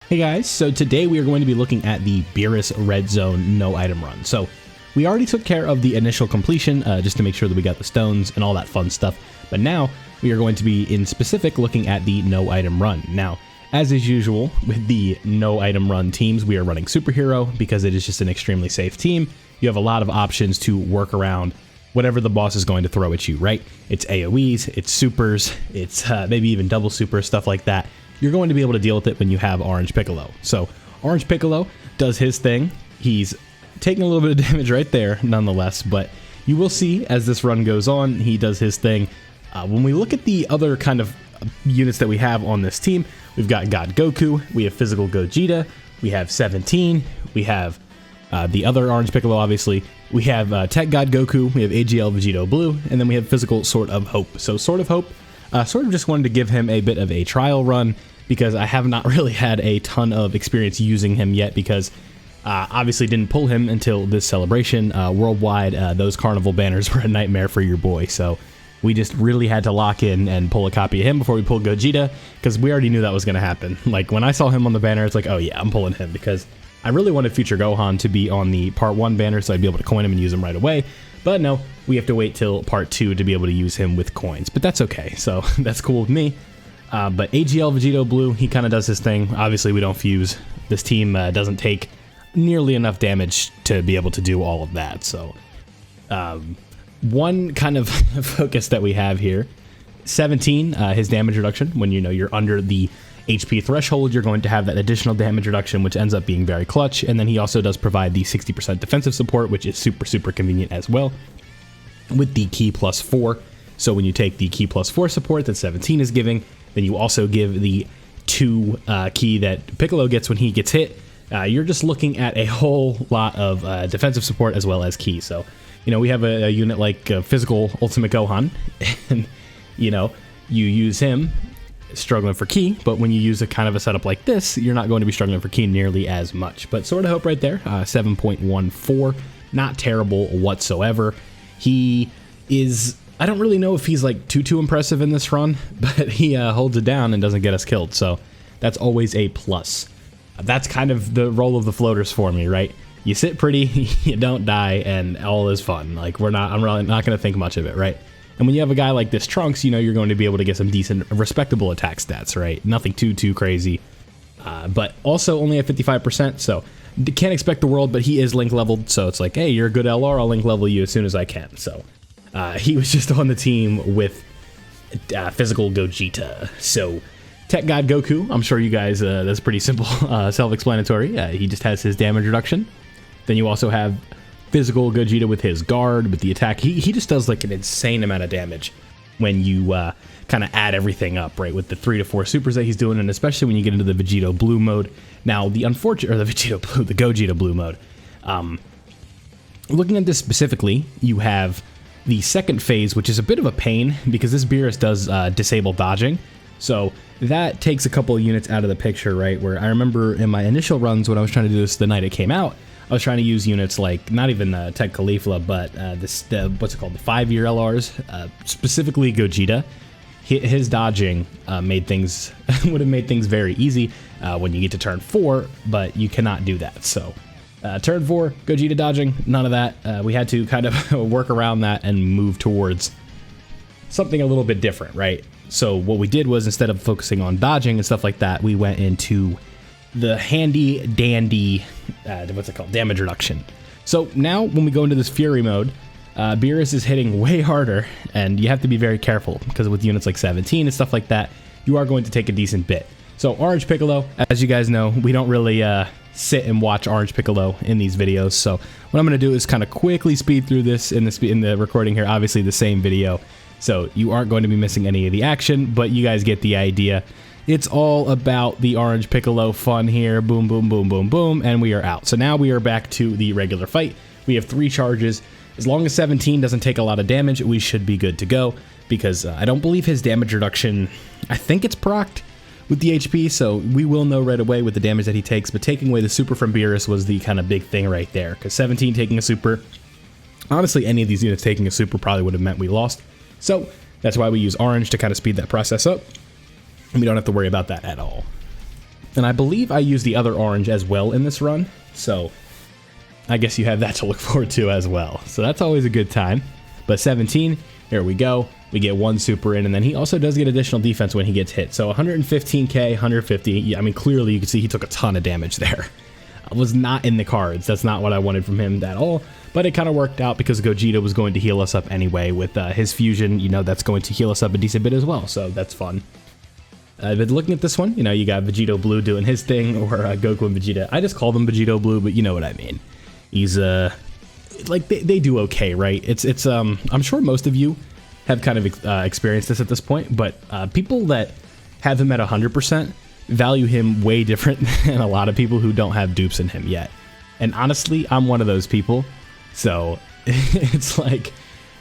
Hey guys, so today we are going to be looking at the BEERUS Red Zone no item run. So we already took care of the initial completion just to make sure that we got the stones and all that fun stuff. But now we are going to be in specific looking at the no item run. Now, as is usual with the no item run teams, we are running superhero because it is just an extremely safe team. You have a lot of options to work around whatever the boss is going to throw at you, right? It's AoEs, it's supers, it's maybe even double super, stuff like that. You're going to be able to deal with it when you have Orange Piccolo. So Orange Piccolo does his thing. He's taking a little bit of damage right there nonetheless, but you will see as this run goes on, he does his thing. When we look at the other kind of units that we have on this team, we've got God Goku, we have Physical Gogeta, we have 17, we have the other Orange Piccolo, obviously. We have Tech God Goku, we have AGL Vegito Blue, and then we have Physical Sword of Hope. So Sword of Hope, sort of just wanted to give him a bit of a trial run because I have not really had a ton of experience using him yet because obviously didn't pull him until this celebration. Worldwide, those carnival banners were a nightmare for your boy, so we just really had to lock in and pull a copy of him before we pulled Gogeta because we already knew that was going to happen. Like when I saw him on the banner, it's like, oh yeah, I'm pulling him because I really wanted Future Gohan to be on the Part 1 banner so I'd be able to coin him and use him right away. But no, we have to wait till Part 2 to be able to use him with coins. But that's okay, so that's cool with me. But AGL Vegito Blue, he kind of does his thing. Obviously, we don't fuse. This team doesn't take nearly enough damage to be able to do all of that. So one kind of focus that we have here, 17, his damage reduction. When you're under the HP threshold, you're going to have that additional damage reduction, which ends up being very clutch. And then he also does provide the 60% defensive support, which is super convenient as well, with the Ki +4. So when you take the Ki +4 support that 17 is giving, then you also give the 2 Ki that Piccolo gets when he gets hit. You're just looking at a whole lot of defensive support as well as Ki. So, we have a unit like Physical Ultimate Gohan, and, you use him struggling for Ki, but when you use a kind of a setup like this, you're not going to be struggling for Ki nearly as much. But Sword of Hope right there, 7.14, not terrible whatsoever. He is, I don't really know if he's like too impressive in this run, but he holds it down and doesn't get us killed, so that's always a plus. That's kind of the role of the floaters for me, right? You sit pretty, you don't die, and all is fun. Like I'm really not going to think much of it, right? And when you have a guy like this Trunks, you're going to be able to get some decent, respectable attack stats, right? Nothing too crazy, but also only at 55%, so can't expect the world, but he is link leveled, so it's like, hey, you're a good LR, I'll link level you as soon as I can. So he was just on the team with Physical Gogeta. So Tech God Goku, I'm sure you guys, that's pretty simple, self-explanatory. He just has his damage reduction. Then you also have Physical Gogeta with his guard, with the attack. He just does like an insane amount of damage when you kind of add everything up, right? With the 3 to 4 supers that he's doing, and especially when you get into the Vegito Blue mode. Now, the Gogeta Blue mode. Looking at this specifically, you have the second phase, which is a bit of a pain because this BEERUS does disable dodging. So that takes a couple of units out of the picture, right? Where I remember in my initial runs when I was trying to do this the night it came out, I was trying to use units like, not even Tech Caulifla, but what's it called, the 5-year LRs, specifically Gogeta. His dodging would have made things very easy when you get to turn 4, but you cannot do that. So turn 4, Gogeta dodging, none of that. We had to kind of work around that and move towards something a little bit different, right? So what we did was, instead of focusing on dodging and stuff like that, we went into the handy dandy, damage reduction. So now when we go into this Fury mode, BEERUS is hitting way harder, and you have to be very careful because with units like 17 and stuff like that, you are going to take a decent bit. So Orange Piccolo, as you guys know, we don't really sit and watch Orange Piccolo in these videos. So what I'm going to do is kind of quickly speed through this in the recording here. Obviously the same video, so you aren't going to be missing any of the action, but you guys get the idea. It's all about the Orange Piccolo fun here. Boom, boom, boom, boom, boom, and we are out. So now we are back to the regular fight. We have 3 charges. As long as 17 doesn't take a lot of damage, we should be good to go, because I don't believe his damage reduction, I think it's procced with the HP, so we will know right away with the damage that he takes, but taking away the super from BEERUS was the kind of big thing right there, because 17 taking a super, honestly, any of these units taking a super probably would have meant we lost. So that's why we use orange to kind of speed that process up, and we don't have to worry about that at all. And I believe I used the other orange as well in this run, so I guess you have that to look forward to as well. So that's always a good time. But 17, here we go. We get 1 super in, and then he also does get additional defense when he gets hit. So 115k, 150. I mean, clearly you can see he took a ton of damage there. Was not in the cards. That's not what I wanted from him at all. But it kind of worked out because Gogeta was going to heal us up anyway with his fusion. You know, that's going to heal us up a decent bit as well. So that's fun. But looking at this one, you know, you got Vegito Blue doing his thing, or Goku and Vegeta. I just call them Vegito Blue, but you know what I mean. He's like they do okay, right? It's I'm sure most of you have kind of experienced this at this point, but people that have him at 100% value him way different than a lot of people who don't have dupes in him yet. And honestly, I'm one of those people. So it's like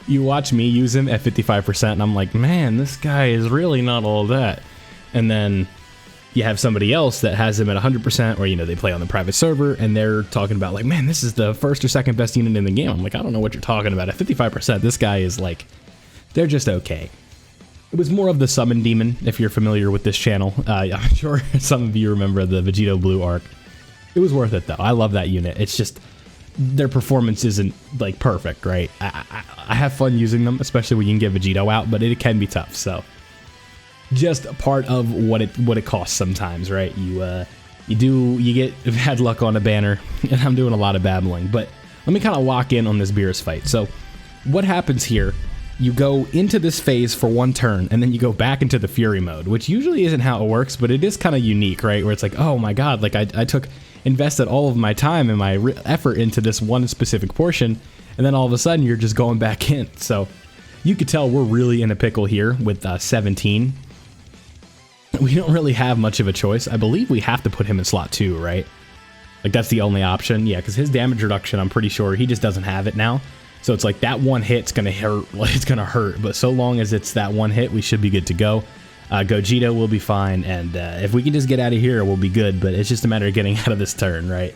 you watch me use him at 55% and I'm like, man, this guy is really not all that. And then you have somebody else that has him at 100%, or, you know, they play on the private server and they're talking about like, man, this is the first or second best unit in the game. I'm like, I don't know what you're talking about. At 55%, this guy is like, they're just okay. It was more of the Summon Demon, if you're familiar with this channel. I'm sure some of you remember the Vegito Blue arc. It was worth it, though. I love that unit. It's just, their performance isn't, like, perfect, right? I have fun using them, especially when you can get Vegito out, but it can be tough, so. Just a part of what it costs sometimes, right? You get bad luck on a banner, and I'm doing a lot of babbling, but let me kind of lock in on this BEERUS fight. So, what happens here? You go into this phase for 1 turn, and then you go back into the Fury mode, which usually isn't how it works, but it is kind of unique, right? Where it's like, oh my god, like I invested all of my time and my effort into this one specific portion, and then all of a sudden you're just going back in. So you could tell we're really in a pickle here with 17. We don't really have much of a choice. I believe we have to put him in slot 2, right? Like that's the only option. Yeah, because his damage reduction, I'm pretty sure he just doesn't have it now. So it's like that 1 hit's gonna hurt. It's gonna hurt, but so long as it's that 1 hit, we should be good to go. Gogeta will be fine, and if we can just get out of here, we'll be good. But it's just a matter of getting out of this turn, right?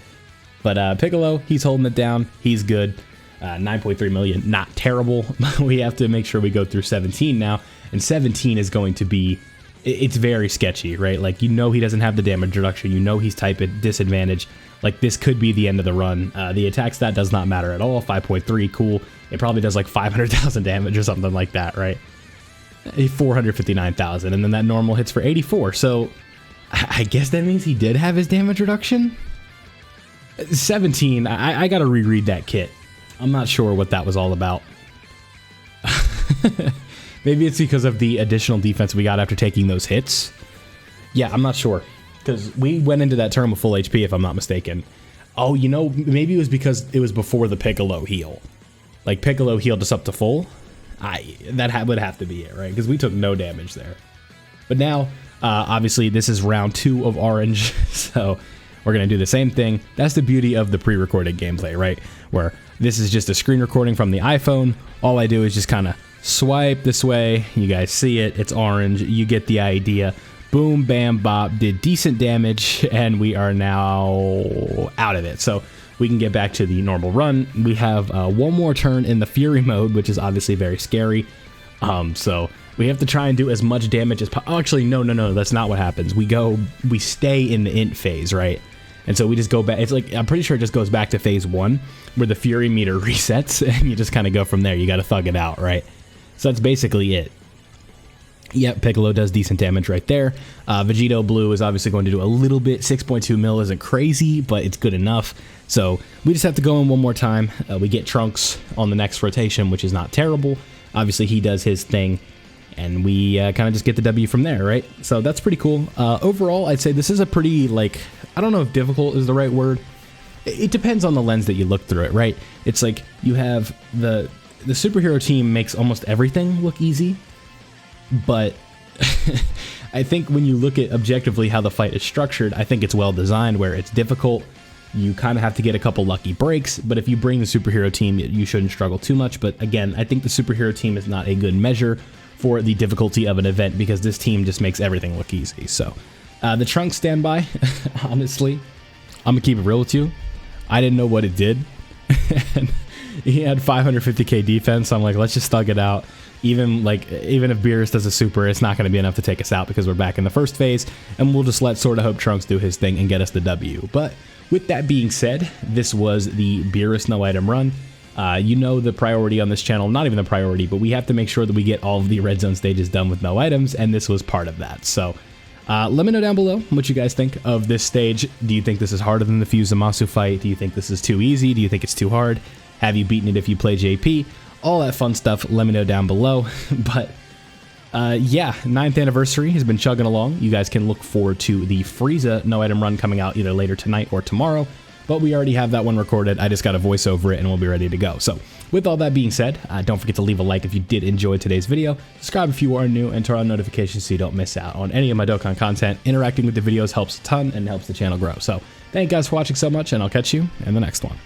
But Piccolo, he's holding it down. He's good. 9.3 million, not terrible. We have to make sure we go through 17 now, and 17 is going to be. It's very sketchy, right? Like, you know he doesn't have the damage reduction. You know he's type at disadvantage. Like, this could be the end of the run. The attack stat does not matter at all. 5.3, cool. It probably does like 500,000 damage or something like that, right? 459,000, and then that normal hits for 84. So, I guess that means he did have his damage reduction? 17, I gotta reread that kit. I'm not sure what that was all about. Maybe it's because of the additional defense we got after taking those hits. Yeah, I'm not sure. Because we went into that turn with full HP, if I'm not mistaken. Oh, you know, maybe it was because it was before the Piccolo heal. Like, Piccolo healed us up to full. That would have to be it, right? Because we took no damage there. But now, obviously, this is round 2 of Orange. So, we're going to do the same thing. That's the beauty of the pre-recorded gameplay, right? Where this is just a screen recording from the iPhone. All I do is just kind of swipe this way. You guys see it. It's orange. You get the idea. Boom, bam, bop. Did decent damage, and we are now out of it. So we can get back to the normal run. We have 1 more turn in the Fury mode, which is obviously very scary. So we have to try and do as much damage as possible. Oh, actually, no. That's not what happens. We stay in the int phase, right? And so we just go back. It's like, I'm pretty sure it just goes back to phase 1, where the Fury meter resets, and you just kind of go from there. You got to thug it out, right? So that's basically it. Yep, Piccolo does decent damage right there. Vegito Blue is obviously going to do a little bit. 6.2 mil isn't crazy, but it's good enough. So we just have to go in 1 more time. We get Trunks on the next rotation, which is not terrible. Obviously, he does his thing, and we kind of just get the W from there, right? So that's pretty cool. Overall, I'd say this is a pretty, like, I don't know if difficult is the right word. It depends on the lens that you look through it, right? It's like you have the superhero team makes almost everything look easy, but I think when you look at objectively how the fight is structured, I think it's well designed where it's difficult. You kind of have to get a couple lucky breaks, but if you bring the superhero team, you shouldn't struggle too much. But again, I think the superhero team is not a good measure for the difficulty of an event because this team just makes everything look easy. So the Trunks standby, honestly, I'm gonna keep it real with you. I didn't know what it did. And he had 550k defense. So I'm like, let's just thug it out. even if BEERUS does a super, it's not going to be enough to take us out because we're back in the first phase, and we'll just let Sword of Hope Trunks do his thing and get us the W. But with that being said, this was the BEERUS no item run. You know the priority on this channel, not even the priority, but we have to make sure that we get all of the red zone stages done with no items, and this was part of that. So let me know down below what you guys think of this stage. Do you think this is harder than the Fusamasu fight? Do you think this is too easy? Do you think it's too hard? Have you beaten it if you play JP? All that fun stuff, let me know down below. But yeah, 9th anniversary has been chugging along. You guys can look forward to the Frieza no item run coming out either later tonight or tomorrow, but we already have that one recorded. I just got to voice over it and we'll be ready to go. So with all that being said, don't forget to leave a like if you did enjoy today's video, subscribe if you are new, and turn on notifications so you don't miss out on any of my Dokkan content. Interacting with the videos helps a ton and helps the channel grow. So thank you guys for watching so much, and I'll catch you in the next one.